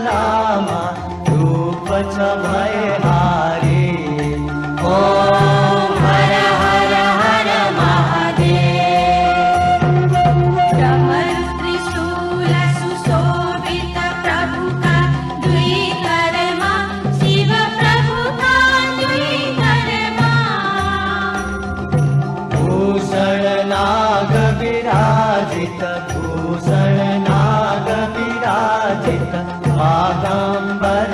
नामा रूप भयहारी। ओम हर हर हर महादेव। डमरू त्रिशूल सुशोभित प्रभु का दुई करमा, शिव प्रभु का दुई करमा। भूषण नाग विराजित, भूषण नाग विराजित, मागांबर